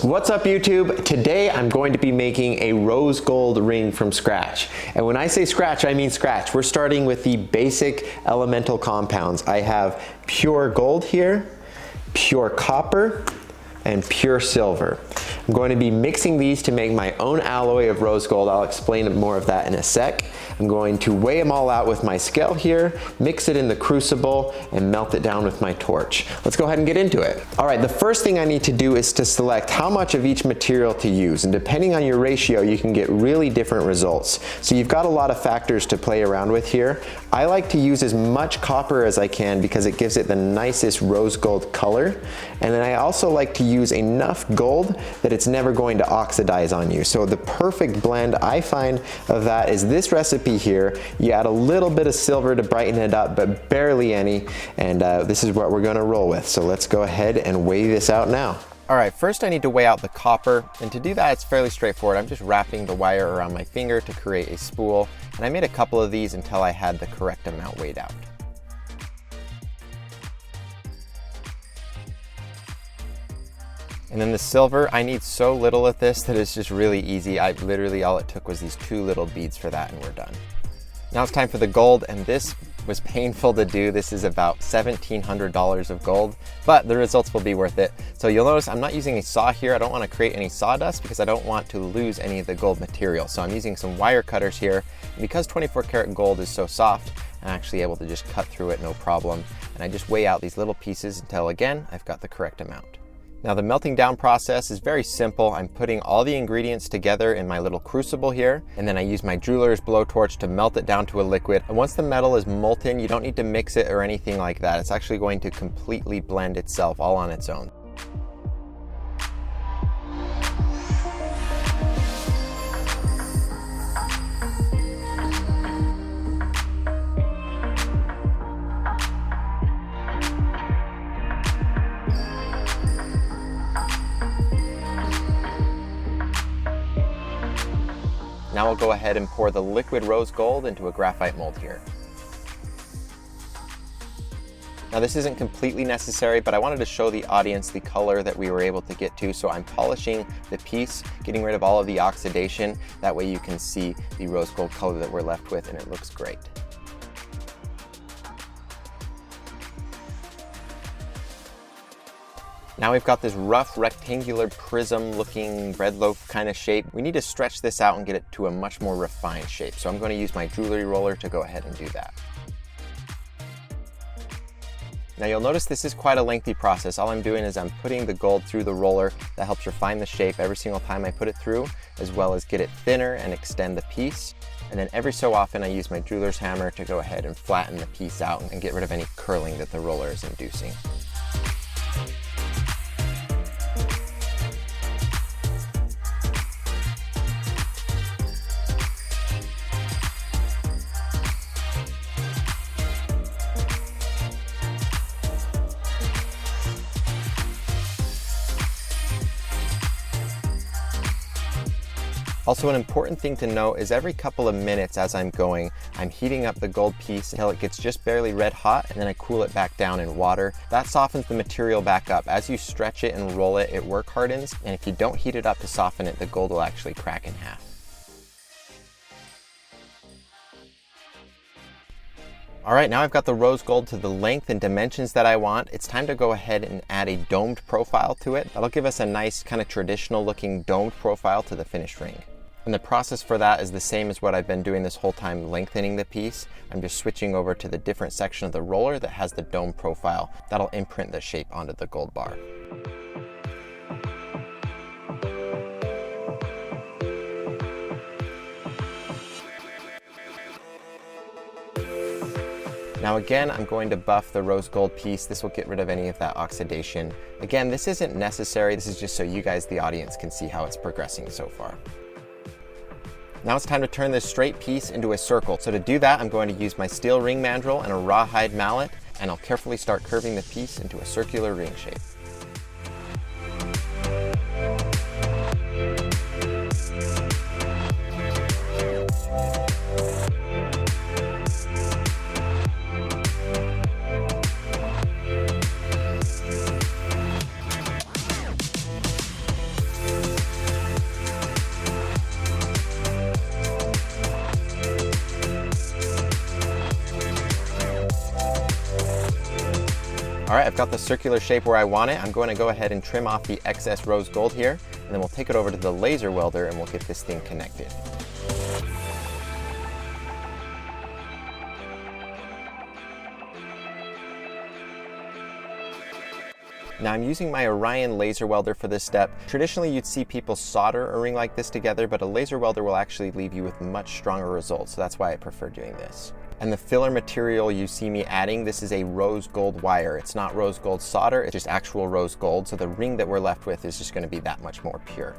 What's up YouTube? Today I'm going to be making a rose gold ring from scratch. And when I say scratch, I mean scratch. We're starting with the basic elemental compounds. I have pure gold here, pure copper, and pure silver. I'm going to be mixing these to make my own alloy of rose gold. I'll explain more of that in a sec. I'm going to weigh them all out with my scale here, mix it in the crucible, and melt it down with my torch. Let's go ahead and get into it. All right, the first thing I need to do is to select how much of each material to use. And depending on your ratio, you can get really different results. So you've got a lot of factors to play around with here. I like to use as much copper as I can because it gives it the nicest rose gold color. And then I also like to use enough gold that it's never going to oxidize on you. So the perfect blend I find of that is this recipe here. You add a little bit of silver to brighten it up, but barely any. And this is what we're gonna roll with. So let's go ahead and weigh this out now. All right, first I need to weigh out the copper, and to do that it's fairly straightforward. I'm just wrapping the wire around my finger to create a spool, and I made a couple of these until I had the correct amount weighed out. And then the silver, I need so little of this that it's just really easy. Literally all it took was these 2 little beads for that and we're done. Now it's time for the gold, and this was painful to do. This is about $1,700 of gold, but the results will be worth it. So you'll notice I'm not using a saw here. I don't want to create any sawdust because I don't want to lose any of the gold material. So I'm using some wire cutters here. And because 24 karat gold is so soft, I'm actually able to just cut through it no problem. And I just weigh out these little pieces until, again, I've got the correct amount. Now the melting down process is very simple. I'm putting all the ingredients together in my little crucible here, and then I use my jeweler's blowtorch to melt it down to a liquid. And once the metal is molten, you don't need to mix it or anything like that. It's actually going to completely blend itself all on its own. Now we'll go ahead and pour the liquid rose gold into a graphite mold here. Now this isn't completely necessary, but I wanted to show the audience the color that we were able to get to. So I'm polishing the piece, getting rid of all of the oxidation. That way you can see the rose gold color that we're left with, and it looks great. Now we've got this rough rectangular prism looking bread loaf kind of shape. We need to stretch this out and get it to a much more refined shape. So I'm going to use my jewelry roller to go ahead and do that. Now you'll notice this is quite a lengthy process. All I'm doing is I'm putting the gold through the roller. That helps refine the shape every single time I put it through, as well as get it thinner and extend the piece. And then every so often I use my jeweler's hammer to go ahead and flatten the piece out and get rid of any curling that the roller is inducing. Also, an important thing to note is every couple of minutes as I'm going, I'm heating up the gold piece until it gets just barely red hot, and then I cool it back down in water. That softens the material back up. As you stretch it and roll it, it work hardens, and if you don't heat it up to soften it, the gold will actually crack in half. All right, now I've got the rose gold to the length and dimensions that I want. It's time to go ahead and add a domed profile to it. That'll give us a nice kind of traditional looking domed profile to the finished ring. And the process for that is the same as what I've been doing this whole time, lengthening the piece. I'm just switching over to the different section of the roller that has the dome profile. That'll imprint the shape onto the gold bar. Now again, I'm going to buff the rose gold piece. This will get rid of any of that oxidation. Again, this isn't necessary. This is just so you guys, the audience, can see how it's progressing so far. Now it's time to turn this straight piece into a circle. So to do that, I'm going to use my steel ring mandrel and a rawhide mallet, and I'll carefully start curving the piece into a circular ring shape. All right, I've got the circular shape where I want it. I'm going to go ahead and trim off the excess rose gold here, and then we'll take it over to the laser welder and we'll get this thing connected. Now I'm using my Orion Laser Welder for this step. Traditionally, you'd see people solder a ring like this together, but a laser welder will actually leave you with much stronger results, so that's why I prefer doing this. And the filler material you see me adding, this is a rose gold wire. It's not rose gold solder, it's just actual rose gold, so the ring that we're left with is just going to be that much more pure.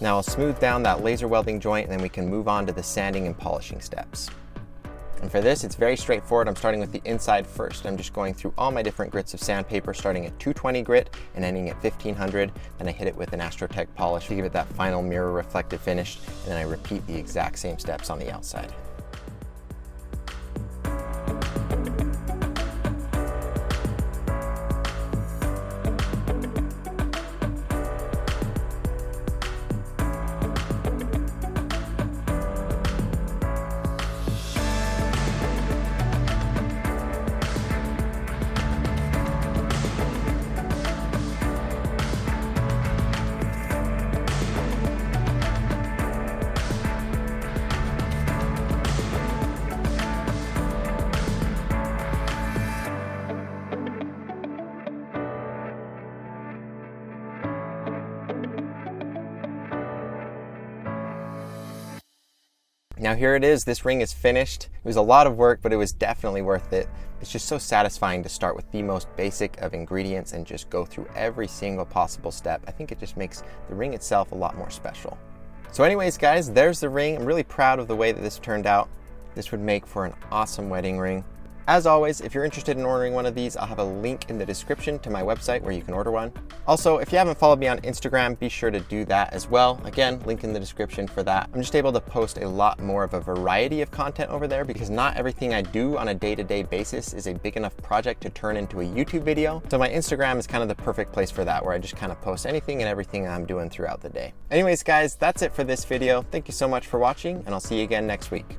Now I'll smooth down that laser welding joint and then we can move on to the sanding and polishing steps. And for this, it's very straightforward. I'm starting with the inside first. I'm just going through all my different grits of sandpaper, starting at 220 grit and ending at 1500. Then I hit it with an Astrotech polish to give it that final mirror reflective finish. And then I repeat the exact same steps on the outside. Now here it is, this ring is finished. It was a lot of work, but it was definitely worth it. It's just so satisfying to start with the most basic of ingredients and just go through every single possible step. I think it just makes the ring itself a lot more special. So anyways, guys, there's the ring. I'm really proud of the way that this turned out. This would make for an awesome wedding ring. As always, if you're interested in ordering one of these, I'll have a link in the description to my website where you can order one. Also, if you haven't followed me on Instagram, be sure to do that as well. Again, link in the description for that. I'm just able to post a lot more of a variety of content over there because not everything I do on a day-to-day basis is a big enough project to turn into a YouTube video. So my Instagram is kind of the perfect place for that, where I just kind of post anything and everything I'm doing throughout the day. Anyways, guys, that's it for this video. Thank you so much for watching, and I'll see you again next week.